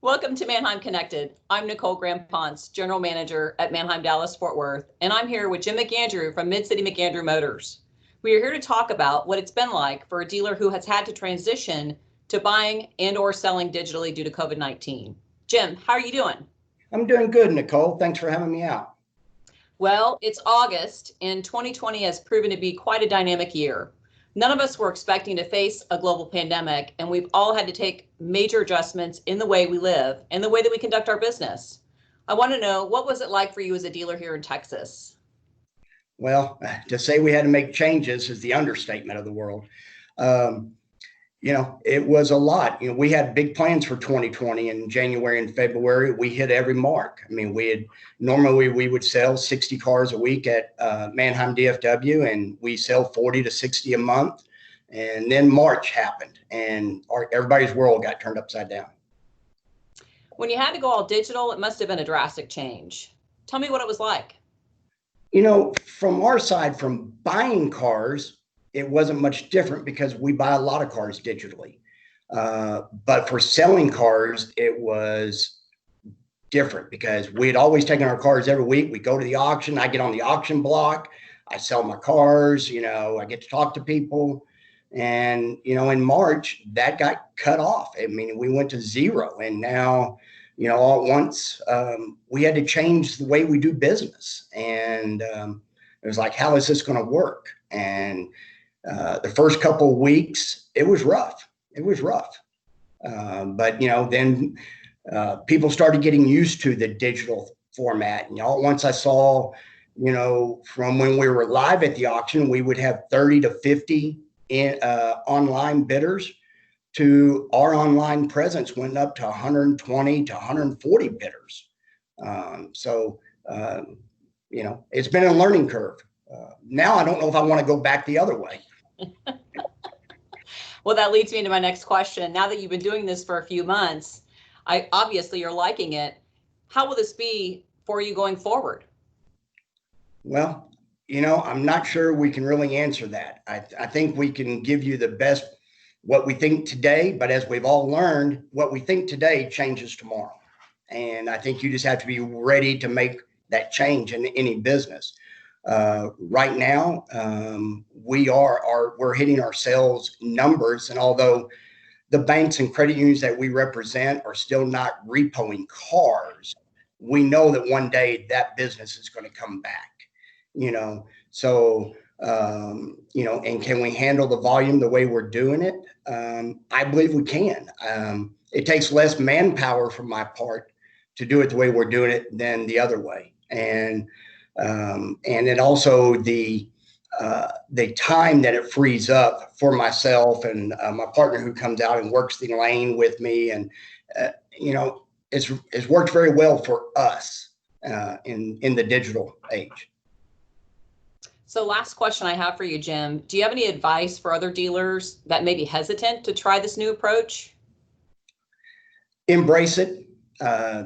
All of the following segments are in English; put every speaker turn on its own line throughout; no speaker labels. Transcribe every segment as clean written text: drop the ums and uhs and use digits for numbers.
Welcome to Manheim Connected. I'm Nicole Graham-Ponce, General Manager at Manheim Dallas-Fort Worth, and I'm here with Jim McAndrew from City McAndrew Motors. We are here to talk about what it's been like for a dealer who has had to transition to buying and or selling digitally due to COVID-19. Jim, how are you doing?
I'm doing good, Nicole. Thanks for having me out.
Well, it's August, and 2020 has proven to be quite a dynamic year. None of us were expecting to face a global pandemic, and we've all had to take major adjustments in the way we live and the way that we conduct our business. I want to know, what was it like for you as a dealer here in Texas?
Well, to say we had to make changes is the understatement of the world. It was a lot. We had big plans for 2020 in January and February. We hit every mark. I mean, normally we would sell 60 cars a week at Manheim DFW, and we sell 40 to 60 a month. And then March happened, and everybody's world got turned upside down.
When you had to go all digital, it must have been a drastic change. Tell me what it was like.
From our side, from buying cars, it wasn't much different because we buy a lot of cars digitally. But for selling cars, it was different because we had always taken our cars every week. We go to the auction. I get on the auction block. I sell my cars. I get to talk to people. And, in March, that got cut off. I mean, we went to zero. And now, all at once, we had to change the way we do business. And it was like, how is this going to work? And the first couple of weeks, it was rough. But then people started getting used to the digital format. And once I saw, from when we were live at the auction, we would have 30 to 50 online bidders, to our online presence went up to 120 to 140 bidders. It's been a learning curve. Now I don't know if I want to go back the other way.
Well, that leads me into my next question. Now that you've been doing this for a few months, obviously you're liking it. How will this be for you going forward?
Well, I'm not sure we can really answer that. I think we can give you the best, what we think today, but as we've all learned, what we think today changes tomorrow. And I think you just have to be ready to make that change in any business. Right now, we're hitting our sales numbers, and although the banks and credit unions that we represent are still not repoing cars, we know that one day that business is going to come back. And can we handle the volume the way we're doing it? I believe we can. It takes less manpower from my part to do it the way we're doing it than the other way. And then also the time that it frees up for myself and my partner who comes out and works the lane with me. And, it's worked very well for us in the digital age.
So last question I have for you, Jim. Do you have any advice for other dealers that may be hesitant to try this new approach?
Embrace it.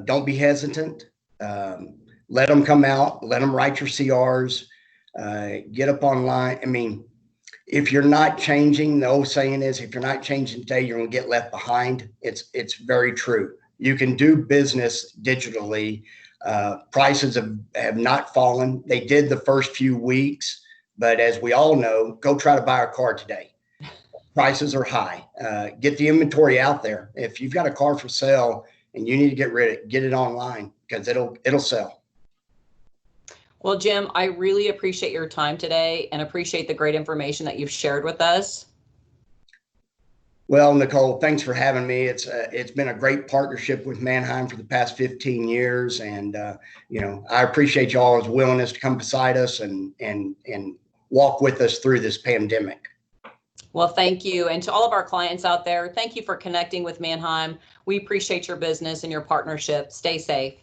Don't be hesitant. Let them come out, let them write your CRs, get up online. I mean, if you're not changing, the old saying is, if you're not changing today, you're going to get left behind. It's very true. You can do business digitally. Prices have not fallen. They did the first few weeks, but as we all know, go try to buy a car today. Prices are high. Get the inventory out there. If you've got a car for sale and you need to get rid of it, get it online because it'll sell.
Well, Jim, I really appreciate your time today and appreciate the great information that you've shared with us.
Well, Nicole, thanks for having me. It's been a great partnership with Manheim for the past 15 years. And, I appreciate y'all's willingness to come beside us and walk with us through this pandemic.
Well, thank you. And to all of our clients out there, thank you for connecting with Manheim. We appreciate your business and your partnership. Stay safe.